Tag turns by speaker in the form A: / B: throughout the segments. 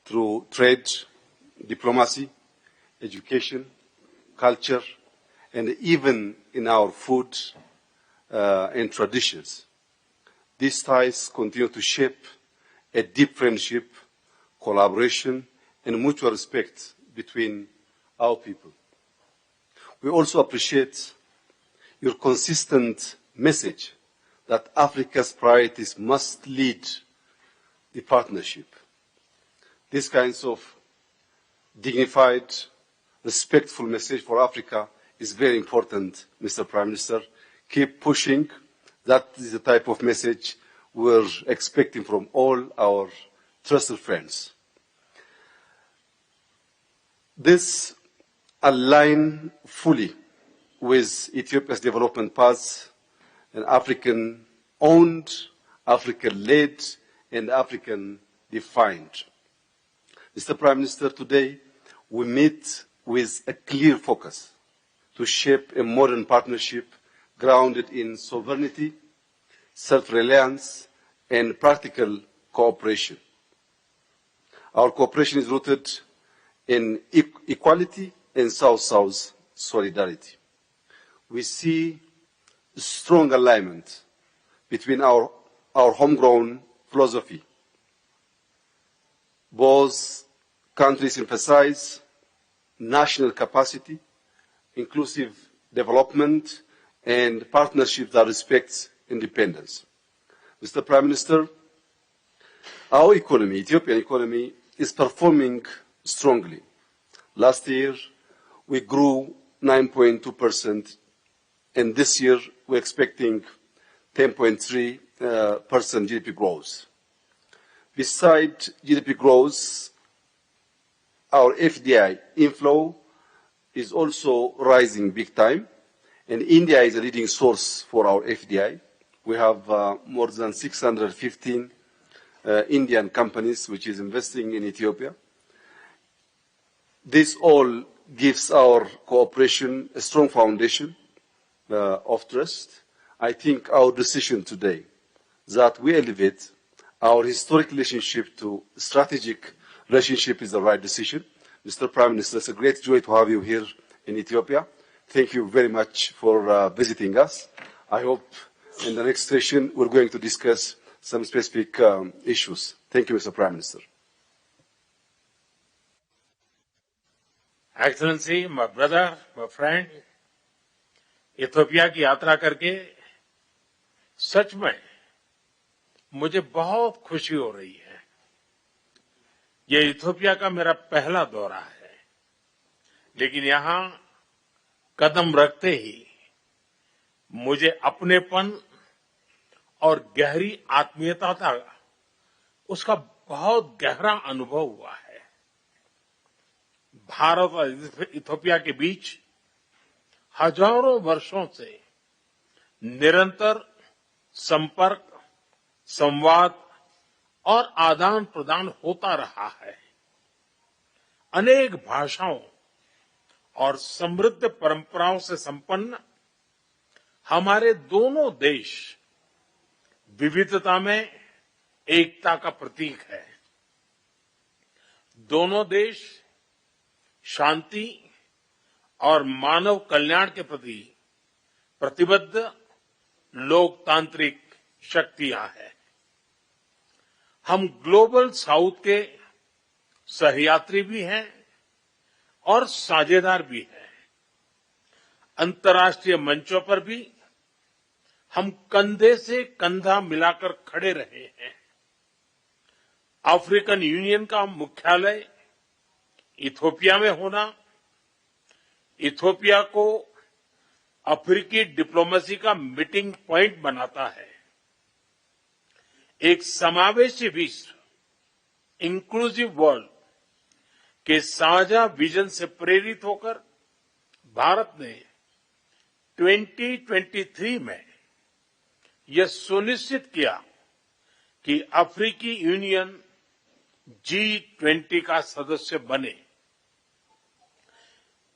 A: through trade, diplomacy, education, culture, and even in our food and traditions. These ties continue to shape a deep friendship, collaboration, and mutual respect between our people. We also appreciate your consistent message that Africa's priorities must lead the partnership. These kinds of dignified, respectful message for Africa is very important, Mr. Prime Minister. Keep pushing. That is the type of message we're expecting from all our trusted friends. This aligns fully with Ethiopia's development path, an African-owned, African-led, and African-defined. Mr. Prime Minister, today we meet with a clear focus to shape a modern partnership grounded in sovereignty, self-reliance, and practical cooperation. Our cooperation is rooted in equality and South-South solidarity. We see strong alignment between our homegrown philosophy. Both countries emphasize national capacity, inclusive development, and partnership that respects independence. Mr. Prime Minister, our economy, Ethiopian economy, is performing strongly. Last year, we grew 9.2%, and this year we're expecting 10.3% GDP growth. Besides GDP growth, our FDI inflow is also rising big time, and India is a leading source for our FDI. We have more than 615 Indian companies which is investing in Ethiopia. This all gives our cooperation a strong foundation of trust. I think our decision today that we elevate our historic relationship to strategic relationship is the right decision. Mr. Prime Minister, it's a great joy to have you here in Ethiopia. Thank you very much for visiting us. I hope in the next session we're going to discuss some specific issues. Thank you, Mr. Prime Minister.
B: Excellency, my brother, my friend, Ethiopia की यात्रा करके सच में मुझे बहुत खुशी हो रही है। ये इथियोपिया का मेरा पहला दौरा है, लेकिन यहाँ कदम रखते ही मुझे अपनेपन और गहरी आत्मीयता का उसका बहुत गहरा अनुभव हुआ है। भारत और इथियोपिया के बीच हजारों वर्षों से निरंतर संपर्क, संवाद और आदान प्रदान होता रहा है। अनेक भाषाओं और समृद्ध परंपराओं से संपन्न हमारे दोनों देश विविधता में एकता का प्रतीक है। दोनों देश शांति और मानव कल्याण के प्रति प्रतिबद्ध लोकतांत्रिक शक्तियां हैं। हम ग्लोबल साउथ के सहयात्री भी हैं और साझेदार भी हैं। अंतर्राष्ट्रीय मंचों पर भी हम कंधे से कंधा मिलाकर खड़े रहे हैं। अफ्रीकन यूनियन का मुख्यालय इथियोपिया में होना इथियोपिया को अफ्रीकी डिप्लोमेसी का मीटिंग पॉइंट बनाता है। एक समावेशी विश्व, इंक्लूसिव वर्ल्ड के साझा विजन से प्रेरित होकर भारत ने 2023 में यह सुनिश्चित किया कि अफ्रीकी यूनियन G20 का सदस्य बने।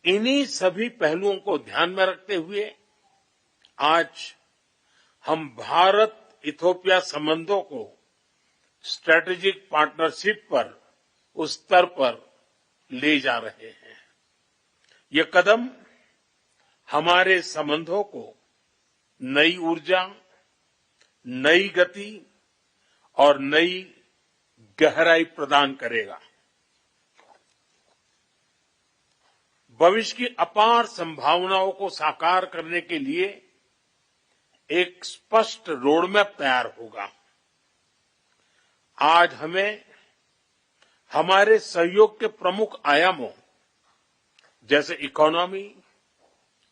B: इन्हीं सभी पहलुओं को ध्यान में रखते हुए आज हम भारत इथियोपिया संबंधों को स्ट्रेटेजिक पार्टनरशिप पर उस स्तर पर ले जा रहे हैं। ये कदम हमारे संबंधों को नई ऊर्जा, नई गति और नई गहराई प्रदान करेगा। भविष्य की अपार संभावनाओं को साकार करने के लिए एक स्पष्ट रोडमैप तैयार होगा। आज हमें हमारे सहयोग के प्रमुख आयामों जैसे economy,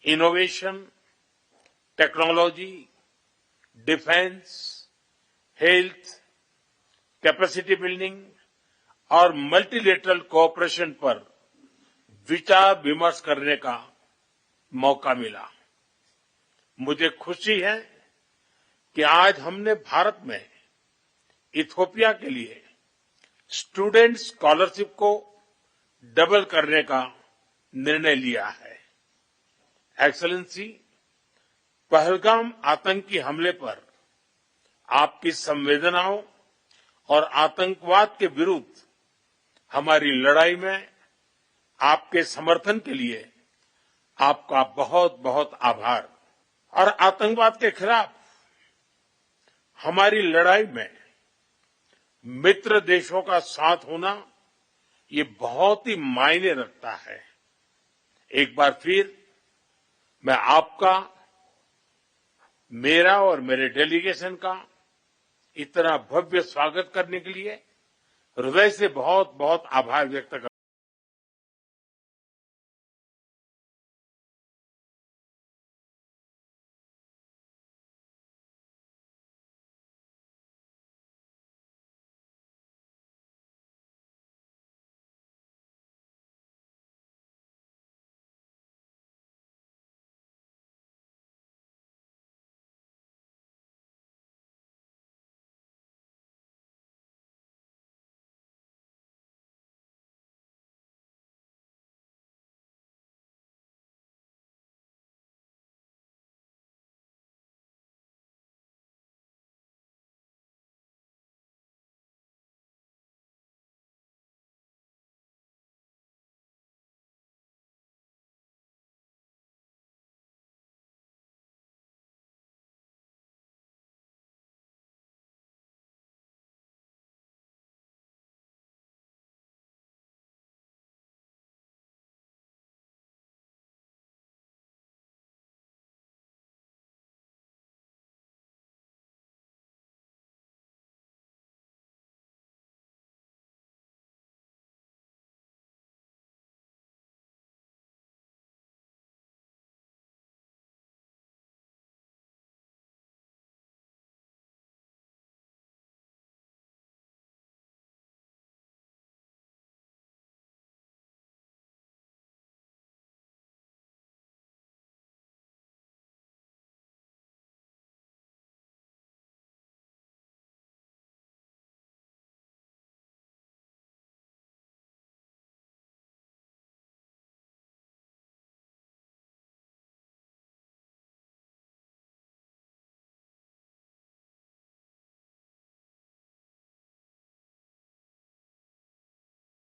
B: innovation, technology, defence, health, capacity building और मल्टीलेटरल कोऑपरेशन पर विचार विमर्श करने का मौका मिला। मुझे खुशी है कि आज हमने भारत में इथियोपिया के लिए स्टूडेंट स्कॉलरशिप को डबल करने का निर्णय लिया है। एक्सेलेंसी, पहलगाम आतंकी हमले पर आपकी संवेदनाओं और आतंकवाद के विरुद्ध हमारी लड़ाई में आपके समर्थन के लिए आपका बहुत बहुत आभार। और आतंकवाद के खिलाफ हमारी लड़ाई में मित्र देशों का साथ होना ये बहुत ही मायने रखता है। एक बार फिर मैं आपका, मेरा और मेरे डेलीगेशन का इतना भव्य स्वागत करने के लिए हृदय से बहुत बहुत आभार व्यक्त करता हूं।